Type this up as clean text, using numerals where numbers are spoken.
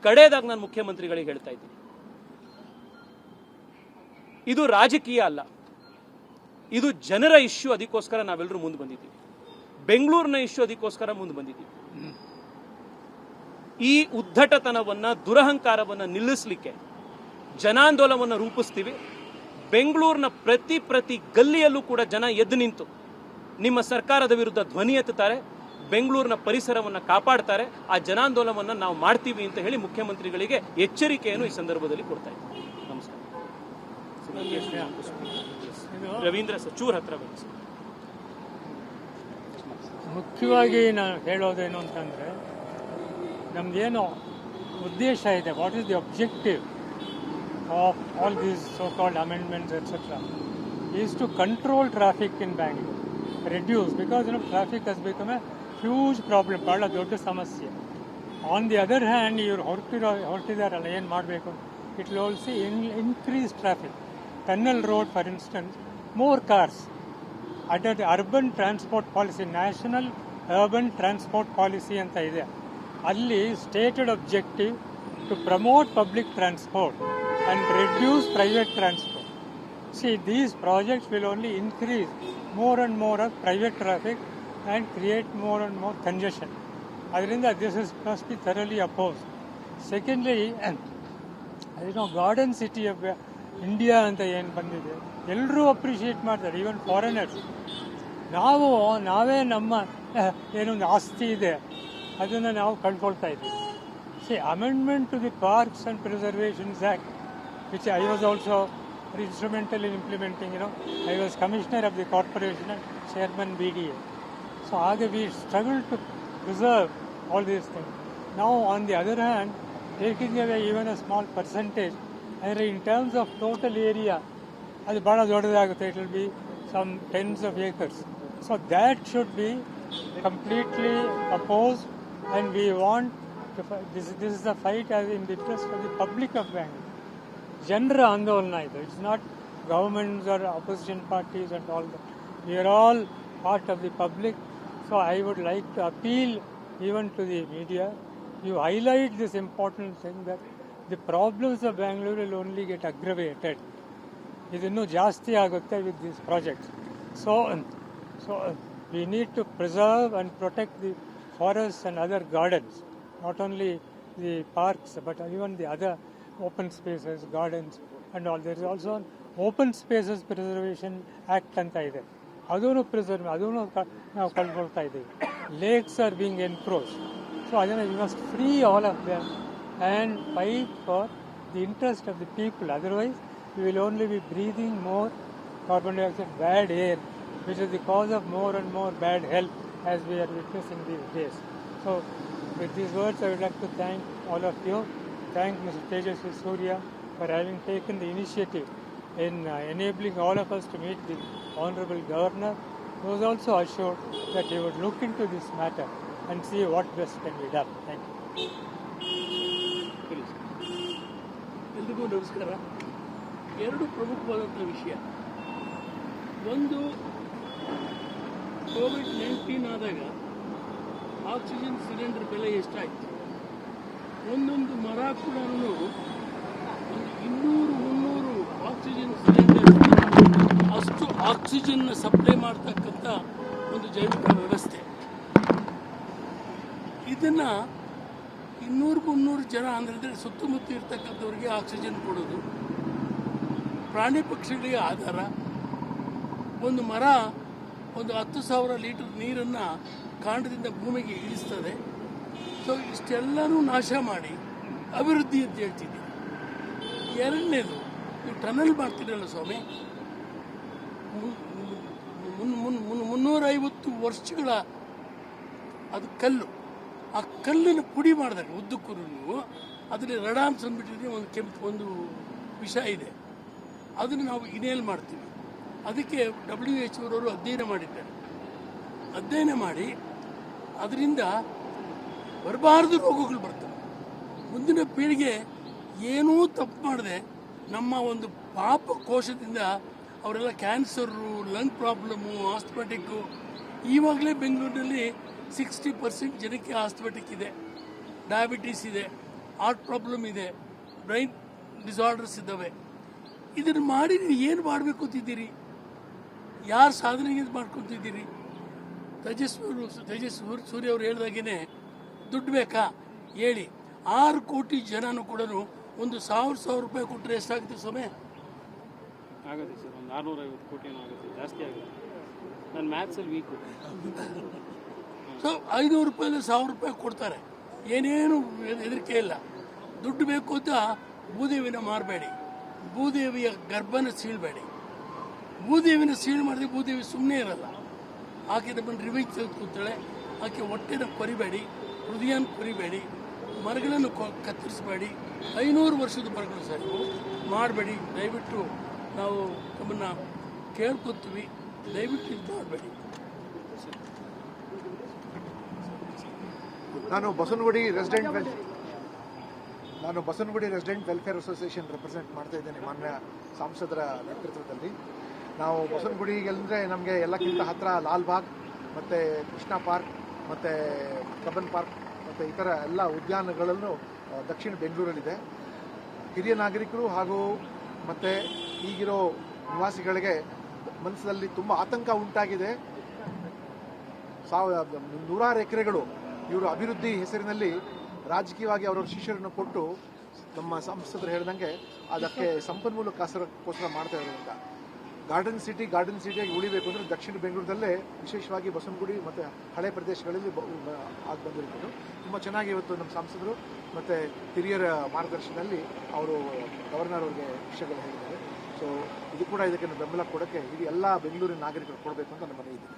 ಕಡೆಯದಾಗಿ ನಾನು ಮುಖ್ಯಮಂತ್ರಿಗಳಿಗೆ ಹೇಳ್ತಾ ಇದ್ದೀನಿ, ಇದು ರಾಜಕೀಯ ಅಲ್ಲ, ಇದು ಜನರ ಇಶ್ಯೂ. ಅದಕ್ಕೋಸ್ಕರ ನಾವೆಲ್ಲರೂ ಮುಂದೆ ಬಂದಿದ್ದೀವಿ. ಬೆಂಗಳೂರಿನ ಇಶ್ಯೂ, ಅದಕ್ಕೋಸ್ಕರ ಮುಂದೆ ಬಂದಿದ್ದೀವಿ. ಈ ಉದ್ದಟತನವನ್ನ, ದುರಹಂಕಾರವನ್ನ ನಿಲ್ಲಿಸಲಿಕ್ಕೆ ಜನಾಂದೋಲನವನ್ನು ರೂಪಿಸ್ತೀವಿ. ಬೆಂಗಳೂರಿನ ಪ್ರತಿ ಗಲ್ಲಿಯಲ್ಲೂ ಕೂಡ ಜನ ಎದ್ದು ನಿಂತು ನಿಮ್ಮ ಸರ್ಕಾರದ ವಿರುದ್ಧ ಧ್ವನಿ ಎತ್ತುತ್ತಾರೆ, ಬೆಂಗಳೂರಿನ ಪರಿಸರವನ್ನು ಕಾಪಾಡ್ತಾರೆ. ಆ ಜನಾಂದೋಲನವನ್ನು ನಾವು ಮಾಡ್ತೀವಿ ಅಂತ ಹೇಳಿ ಮುಖ್ಯಮಂತ್ರಿಗಳಿಗೆ ಎಚ್ಚರಿಕೆಯನ್ನು ಈ ಸಂದರ್ಭದಲ್ಲಿ ಕೊಡ್ತಾ ಇದ್ದೀವಿ. ನಮಸ್ಕಾರ. ರವೀಂದ್ರ ಸಚೂರ್ ಹತ್ರ ಬನ್ನಿ. ಮುಖ್ಯವಾಗಿ ನಾನು ಹೇಳೋದೇನು ಅಂತಂದರೆ, ನಮ್ದೇನು ಉದ್ದೇಶ ಇದೆ, what is the objective of all these so called amendments etcetera, is to control traffic in Bangalore, reduce, because traffic has become a huge problem, ಭಾಳ ದೊಡ್ಡ ಸಮಸ್ಯೆ. ಆನ್ ದಿ ಅದರ್ ಹ್ಯಾಂಡ್ ಇವ್ರು ಹೊರಟಿದಾರಲ್ಲ, ಏನು ಮಾಡಬೇಕು, it will also increase traffic. Tunnel road for instance, more cars. Under the urban transport policy, national urban transport policy ಅಂತ ಇದೆ, ಅಲ್ಲಿ stated objective to promote public transport and reduce private transport. See, these projects will only increase more and more of private traffic and create more and more congestion. ಅದರಿಂದ this must be thoroughly opposed. Secondly, garden city of India ಅಂತ ಏನು ಬಂದಿದೆ, ಎಲ್ಲರೂ appreciate ಮಾಡ್ತಾರೆ, even foreigners. ನಾವೇ ನಮ್ಮ ಏನೊಂದು ಆಸ್ತಿ ಇದೆ ಅದನ್ನು ನಾವು ಕಳ್ಕೊಳ್ತಾ ಇದ್ದೀವಿ. See, amendment to the parks and preservations act, which I was also instrumental in implementing, I was commissioner of the corporation and chairman BDA. So we struggled to preserve all these things. Now, on the other hand, taking away even a small percentage, in terms of total area, it will be some tens of acres. So that should be completely opposed, and we want to this is a fight as in the interest of the public of Bangalore. Janra andolana idu. It's not governments or opposition parties and all that. We are all part of the public. So I would like to appeal even to the media. You highlight this important thing that the problems of Bangalore will only get aggravated. Idinnu jaasti agutte with these projects. So we need to preserve and protect the forests and other gardens, not only the parks but even the other open spaces, gardens and all. There is also an Open Spaces Preservation Act anta ide. Adunu preserve, adunu ನಾವು ಕಳ್ಕೊಳ್ತಾ ಇದ್ದೀವಿ. Lakes are being encroached. So adana we must free all of them and fight for the interest of the people. Otherwise, we will only be breathing more carbon dioxide, bad air, which is the cause of more and more bad health as we are witnessing these days. So, with these words, I would like to thank all of you. Thank Mr. Tejasvi Surya for having taken the initiative in enabling all of us to meet the Honorable Governor, who was also assured that he would look into this matter and see what best can be done. Thank you. ಎಲ್ರಿಗೂ ನಮಸ್ಕಾರ. ಎರಡು ಪ್ರಮುಖವಾದಂಥ ವಿಷಯ. ಒಂದು, COVID-19 ಆದಾಗ oxygen cylinder ಬೆಲೆ ಎಷ್ಟಾಯಿತು. ಒಂದೊಂದು ಮರ ಕೂಡ ಒಂದು 200-300 ಆಕ್ಸಿಜನ್ ಸಿಲಿಂಡರ್ ಅಷ್ಟು ಆಕ್ಸಿಜನ್ ಸಪ್ಲೈ ಮಾಡ್ತಕ್ಕಂಥ ಒಂದು ಜೈವಿಕ ವ್ಯವಸ್ಥೆ. ಇದನ್ನು 200-300 ಜನ ಅಂದರೆ ಸುತ್ತಮುತ್ತ ಇರ್ತಕ್ಕಂಥವ್ರಿಗೆ ಆಕ್ಸಿಜನ್ ಕೊಡೋದು, ಪ್ರಾಣಿ ಪಕ್ಷಿಗಳಿಗೆ ಆಧಾರ. ಒಂದು ಮರ ಒಂದು 10,000 ಲೀಟರ್ ನೀರನ್ನು ಕಾಂಡದಿಂದ ಭೂಮಿಗೆ ಇಳಿಸ್ತದೆ. ಸೊ ಇಷ್ಟೆಲ್ಲನೂ ನಾಶ ಮಾಡಿ ಅಭಿವೃದ್ಧಿ ಅಂತ ಹೇಳ್ತಿದ್ದೀವಿ. ಎರಡನೇದು, ನೀವು ಟನಲ್ ಮಾಡ್ತೀರಲ್ಲ ಸ್ವಾಮಿ, 350 ವರ್ಷಗಳ ಅದು ಕಲ್ಲು. ಆ ಕಲ್ಲನ್ನು ಪುಡಿ ಮಾಡಿದಾಗ ಉದ್ದಕ್ಕೂ ನೀವು ಅದರಲ್ಲಿ ರಡಾನ್ಸ್ ಅಂದ್ಬಿಟ್ಟಿದ್ರೆ ಒಂದು ಕೆಂಪು ಒಂದು ವಿಷ ಇದೆ, ಅದನ್ನು ನಾವು ಇನೇಲ್ ಮಾಡ್ತೀವಿ. ಅದಕ್ಕೆ WHO ಅವರು ಅಧ್ಯಯನ ಮಾಡಿದ್ದಾರೆ. ಅಧ್ಯಯನ ಮಾಡಿ ಅದರಿಂದ ಬರಬಾರದು ರೋಗಗಳು ಬರ್ತವೆ. ಮುಂದಿನ ಪೀಳಿಗೆ ಏನೂ ತಪ್ಪು ಮಾಡದೆ ನಮ್ಮ ಒಂದು ಪಾಪ ಕೋಶದಿಂದ ಅವರೆಲ್ಲ ಕ್ಯಾನ್ಸರು, ಲಂಗ್ ಪ್ರಾಬ್ಲಮ್ಮು, ಆಸ್ಥಮೆಟಿಕ್ಕು. ಈವಾಗಲೇ ಬೆಂಗಳೂರಿನಲ್ಲಿ 60% ಜನಕ್ಕೆ ಆಸ್ಥಮೆಟಿಕ್ ಇದೆ, ಡಯಾಬಿಟೀಸ್ ಇದೆ. ಹಾರ್ಟ್ ಪ್ರಾಬ್ಲಮ್ ಇದೆ, ಬ್ರೈನ್ ಡಿಸಾರ್ಡರ್ಸ್ ಇದ್ದಾವೆ. ಇದನ್ನು ಮಾಡಿ ನೀವು ಏನು ಮಾಡಬೇಕು ಅಂತಿದ್ದೀರಿ? ಯಾರು ಸಾಧನೆಗೆ ಮಾಡ್ಕೊತಿದ್ದೀರಿ? ತೇಜಸ್ವಿ ಸೂರ್ಯ ಅವರು ಹೇಳ್ದಾಗೇನೆ ದುಡ್ಡು ಬೇಕಾ ಹೇಳಿ. 6 ಕೋಟಿ ಜನನು ಕೂಡ ಒಂದು 1,000 ರೂಪಾಯಿ ಕೊಟ್ಟರೆ ಎಷ್ಟಾಗುತ್ತೆ ಸಮಯ? ಆಗುತ್ತೆ ಸರ್, ಒಂದು 650 ಕೋಟಿನೂ ಆಗುತ್ತೆ, ಜಾಸ್ತಿ ಆಗುತ್ತೆ. ನಾನು ಮ್ಯಾಥ್ಸಲ್ಲಿ ವೀಕು. ಸೊ 500 ರೂಪಾಯಿ 1,000 ರೂಪಾಯಿ ಕೊಡ್ತಾರೆ, ಏನೇನು ಹೆದರಿಕೆ ಇಲ್ಲ. ದುಡ್ಡು ಬೇಕು ಅಂತ ಭೂದೇವಿನ ಮಾರಬೇಡಿ, ಭೂದೇವಿಯ ಗರ್ಭನ ಸೀಳಬೇಡಿ. ಭೂದೇವಿನ ಸೀಳು ಮಾಡಿದ್ರೆ ಭೂದೇವಿ ಸುಮ್ಮನೆ ಇರಲ್ಲ. ಆಕೆ ನಮ್ಮನ್ನು ರಿವೈಜ್ ತೆಗೆದುಕೊಳ್ತಾಳೆ. ಆಕೆ ಹೊಟ್ಟೆನ ಕೊರಿಬೇಡಿ, ಹೃದಯನ ಕೊರಿಬೇಡಿ, ಮರಗಳನ್ನು ಕತ್ತರಿಸಬೇಡಿ. 500 ವರ್ಷದ ಮರಗಳು ಸರ್ ಮಾಡಬೇಡಿ. ದಯವಿಟ್ಟು ನಾವು ನಮ್ಮನ್ನು ಕೇಳ್ಕೊತೀವಿ, ದಯವಿಟ್ಟು ಇದು ಮಾಡಬೇಡಿ. ನಾನು Basavanagudi resident welfare association represent ಮಾಡ್ತಾ ಇದ್ದೇನೆ ಮಾನ್ಯ ಸಂಸದರ ನೇತೃತ್ವದಲ್ಲಿ. ನಾವು ಬಸವನಗುಡಿಗೆ ಅಂದರೆ ನಮಗೆ ಎಲ್ಲಕ್ಕಿಂತ ಹತ್ತಿರ ಲಾಲ್ಬಾಗ್ ಮತ್ತು ಕೃಷ್ಣ ಪಾರ್ಕ್ ಮತ್ತು ಕಬ್ಬನ್ ಪಾರ್ಕ್ ಮತ್ತು ಇತರ ಎಲ್ಲ ಉದ್ಯಾನಗಳನ್ನು ದಕ್ಷಿಣ ಬೆಂಗಳೂರಲ್ಲಿದೆ. ಹಿರಿಯ ನಾಗರಿಕರು ಹಾಗೂ ಮತ್ತು ಈಗಿರೋ ನಿವಾಸಿಗಳಿಗೆ ಮನಸ್ಸಿನಲ್ಲಿ ತುಂಬ ಆತಂಕ ಉಂಟಾಗಿದೆ. 100 ಎಕರೆಗಳು ಇವರು ಅಭಿವೃದ್ಧಿ ಹೆಸರಿನಲ್ಲಿ ರಾಜಕೀಯವಾಗಿ ಅವರವ್ರ ಶಿಷ್ಯರನ್ನು ಕೊಟ್ಟು ನಮ್ಮ ಸಂಸದರು ಹೇಳಿದಂಗೆ ಅದಕ್ಕೆ ಸಂಪನ್ಮೂಲಕ್ಕೋಸ್ಕರ ಮಾಡ್ತಾ ಇರೋದ್ರಿಂದ ಗಾರ್ಡನ್ ಸಿಟಿಯಾಗಿ ಉಳಿಬೇಕು ಅಂದರೆ ದಕ್ಷಿಣ ಬೆಂಗಳೂರದಲ್ಲೇ ವಿಶೇಷವಾಗಿ ಬಸವನಗುಡಿ ಮತ್ತು ಹಳೆ ಪ್ರದೇಶಗಳಲ್ಲಿ ಆಗಿ ಬಂದಿರ್ಬೋದು. ತುಂಬ ಚೆನ್ನಾಗಿ ಇವತ್ತು ನಮ್ಮ ಸಂಸದರು ಮತ್ತು ಹಿರಿಯರ ಮಾರ್ಗದರ್ಶನದಲ್ಲಿ ಅವರು ಗವರ್ನರ್ ಅವರಿಗೆ ವಿಷಯಗಳು ಹೇಳಿದ್ದಾರೆ. ಸೊ ಇದು ಕೂಡ ಇದಕ್ಕೆ ಬೆಂಬಲ ಕೊಡೋಕ್ಕೆ ಇದು ಎಲ್ಲ ಬೆಂಗಳೂರಿನ ನಾಗರಿಕರು ಕೊಡಬೇಕು ಅಂತ ನಮ್ಮ ಮನೆ ಇದೆ.